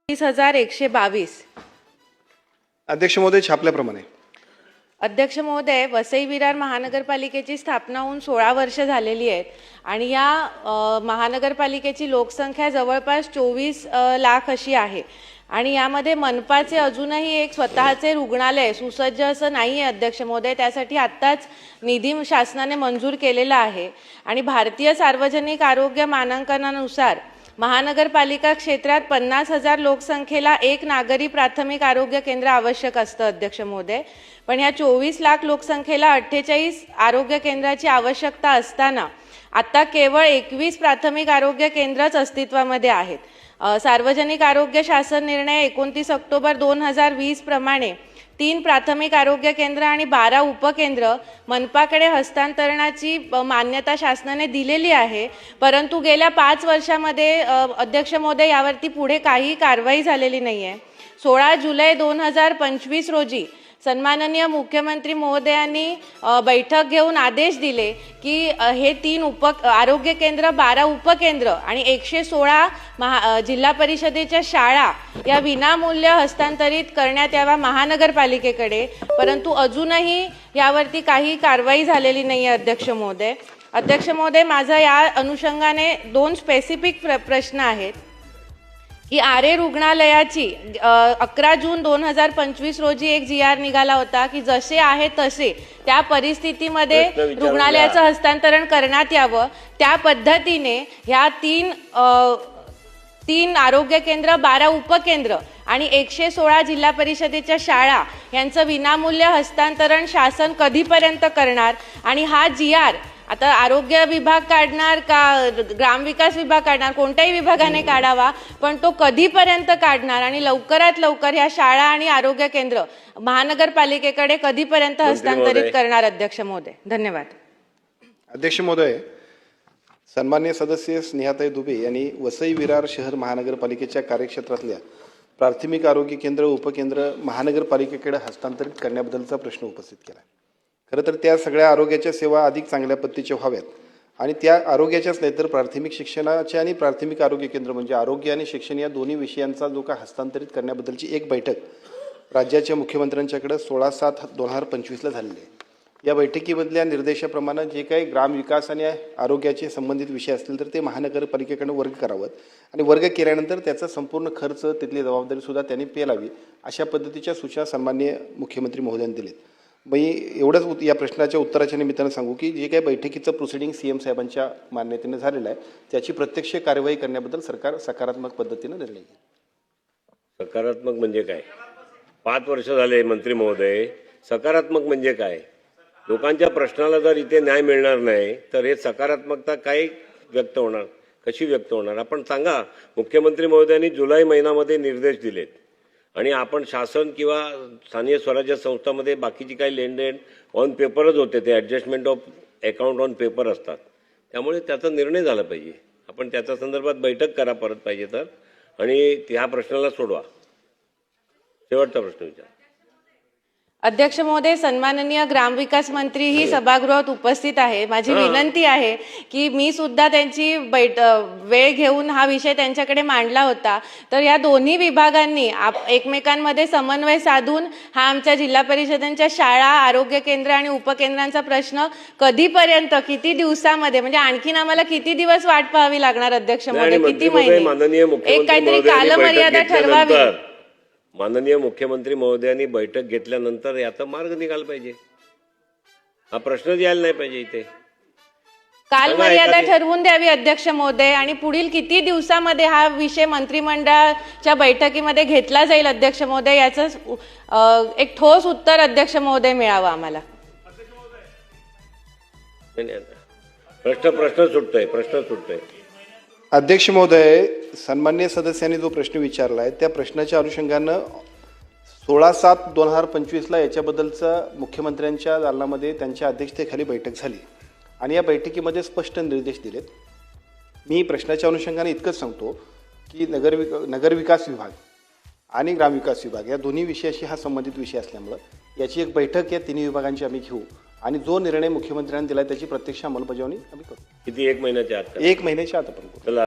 30,122। अध्यक्ष महोदय, छापल्याप्रमाणे अध्यक्ष महोदय, वसई विरार महानगरपालिकेची स्थापना होऊन 16 वर्ष झालेली आहेत आणि या महानगरपालिकेची लोकसंख्या जवळपास 24 लाख अशी आहे आणि यामध्ये मनपाचे अजूनही एक स्वतःचे रुग्णालय सुसज्ज असं नाही आहे अध्यक्ष महोदय। त्यासाठी आत्ताच निधी शासनाने मंजूर केलेला आहे आणि भारतीय सार्वजनिक आरोग्य मानांकनानुसार महानगरपालिका क्षेत्रात 50,000 लोकसंख्येला एक नागरी प्राथमिक आरोग्य केंद्र आवश्यक असतं अध्यक्ष महोदय। पण ह्या 24 लाख लोकसंख्येला 48 आरोग्य केंद्राची आवश्यकता असताना आता केवळ 21 प्राथमिक आरोग्य केंद्रच अस्तित्वामध्ये आहेत। सार्वजनिक आरोग्य शासन निर्णय 29 ऑक्टोबर 2020 प्रमाणे 3 प्राथमिक आरोग्य केंद्र आणि 12 उपकेंद्र मनपाकडे हस्तांतरणाची मान्यता शासनाने दिलेली आहे, परंतु गेल्या 5 वर्षांमध्ये अध्यक्ष महोदय यावरती पुढे काही कारवाई झालेली नाही आहे। 16 जुलै 2025 रोजी सन्माननीय मुख्यमंत्री महोदयांनी बैठक घेऊन आदेश दिले की हे 3 आरोग्य केंद्र, 12 उपकेंद्र आणि 116 जिल्हा परिषदेच्या शाळा या विनामूल्य हस्तांतरित करण्यात यावा महानगरपालिकेकडे, परंतु अजूनही यावरती काही कारवाई झालेली नाही आहे अध्यक्ष महोदय। अध्यक्ष महोदय, माझा या अनुषंगाने 2 स्पेसिफिक प्रश्न आहेत की आरे रुग्णालयाची 11 जून 2025 रोजी एक GR निघाला होता की जसे आहे तसे त्या परिस्थितीमध्ये रुग्णालयाचं हस्तांतरण करण्यात यावं। त्या पद्धतीने ह्या 3 आरोग्य केंद्र, 12 उपकेंद्र आणि 116 जिल्हा परिषदेच्या शाळा यांचं विनामूल्य हस्तांतरण शासन कधीपर्यंत करणार आणि हा GR आता आरोग्य विभाग काढणार का ग्रामविकास विभाग काढणार, कोणत्याही विभागाने काढावा, पण तो कधीपर्यंत काढणार आणि लवकरात लवकर या शाळा आणि आरोग्य केंद्र महानगरपालिकेकडे कधीपर्यंत हस्तांतरित करणार अध्यक्ष महोदय? धन्यवाद। अध्यक्ष महोदय, सन्माननीय सदस्य स्नेहाताई दुबे यांनी वसई विरार शहर महानगरपालिकेच्या कार्यक्षेत्रातल्या प्राथमिक आरोग्य केंद्र, उपकेंद्र महानगरपालिकेकडे हस्तांतरित करण्याबद्दलचा प्रश्न उपस्थित केला। खरं तर त्या सगळ्या आरोग्याच्या सेवा अधिक चांगल्या पद्धतीच्या व्हाव्यात आणि त्या आरोग्याच्याच नाही तर प्राथमिक शिक्षणाच्या आणि प्राथमिक आरोग्य केंद्र म्हणजे आरोग्य आणि शिक्षण या दोन्ही विषयांचा जो का हस्तांतरित करण्याबद्दलची एक बैठक राज्याच्या मुख्यमंत्र्यांच्याकडे 16/7/2025ला झालेली आहे। या बैठकीमधल्या निर्देशाप्रमाणे जे काही ग्रामविकास आणि आरोग्याचे संबंधित विषय असतील तर ते महानगरपालिकेकडे वर्ग करावेत आणि वर्ग केल्यानंतर त्याचा संपूर्ण खर्च, तिथली जबाबदारीसुद्धा त्यांनी पेलावी अशा पद्धतीच्या सूचना सन्माननीय मुख्यमंत्री महोदयांनी दिलेत। मी एवढंच या प्रश्नाच्या उत्तराच्या निमित्तानं सांगू की जे काही बैठकीचं प्रोसिडिंग CM साहेबांच्या मान्यतेने झालेलं आहे त्याची प्रत्यक्ष कार्यवाही करण्याबद्दल सरकार सकारात्मक पद्धतीने निर्णय घेईल। सकारात्मक म्हणजे काय? 5 वर्ष झाले मंत्री महोदय, सकारात्मक म्हणजे काय? लोकांच्या प्रश्नाला जर इथे न्याय मिळणार नाही तर हे सकारात्मकता काय व्यक्त होणार, कशी व्यक्त होणार? आपण सांगा, मुख्यमंत्री महोदयांनी जुलै महिन्यामध्ये निर्देश दिलेत आणि आपण शासन किंवा स्थानिक स्वराज्य संस्थांमध्ये बाकीची काही लेनदेन ऑन पेपरच होते, ते adjustment of account on paper असतात, त्यामुळे त्याचा निर्णय झाला पाहिजे। आपण त्याच्या संदर्भात बैठक करा परत पाहिजे तर आणि ह्या प्रश्नाला सोडवा। शेवटचा प्रश्न विचार। अध्यक्ष महोदय, सन्माननीय ग्रामविकास मंत्री ही सभागृहात उपस्थित आहे। माझी विनंती आहे की मी सुद्धा त्यांची वेळ घेऊन हा विषय त्यांच्याकडे मांडला होता, तर या दोन्ही विभागांनी एकमेकांमध्ये समन्वय साधून हा आमच्या जिल्हा परिषदांच्या शाळा, आरोग्य केंद्र आणि उपकेंद्रांचा प्रश्न कधीपर्यंत, किती दिवसामध्ये, म्हणजे आणखीन आम्हाला किती दिवस वाट पाहावी लागणार अध्यक्ष महोदय, किती महिने, एक काहीतरी कालमर्यादा ठरवावी। माननीय मुख्यमंत्री महोदयांनी बैठक घेतल्यानंतर याचा मार्ग निघाला पाहिजे, हा प्रश्नच यायला नाही पाहिजे इथे। कालमर्यादा ठरवून द्यावी अध्यक्ष महोदय आणि पुढील किती दिवसामध्ये हा विषय मंत्रिमंडळाच्या बैठकीमध्ये घेतला जाईल अध्यक्ष महोदय, याचं एक ठोस उत्तर अध्यक्ष महोदय मिळावं आम्हाला। प्रश्न सुटतोय। अध्यक्ष महोदय, सन्माननीय सदस्यांनी जो प्रश्न विचारला आहे त्या प्रश्नाच्या अनुषंगानं 16/7/2025ला याच्याबद्दलचा मुख्यमंत्र्यांच्या दालनामध्ये त्यांच्या अध्यक्षतेखाली बैठक झाली आणि या बैठकीमध्ये स्पष्ट निर्देश दिलेत। मी प्रश्नाच्या अनुषंगाने इतकंच सांगतो की नगरविकास विभाग आणि ग्रामविकास विभाग या दोन्ही विषयाशी हा संबंधित विषय असल्यामुळं याची एक बैठक या तिन्ही विभागांची आम्ही घेऊ आणि जो निर्णय मुख्यमंत्र्यांनी दिला त्याची प्रत्यक्ष अंमलबजावणी आम्ही करू। किती? 1 महिन्याच्या आत? 1 महिन्याच्या आत आपण करू।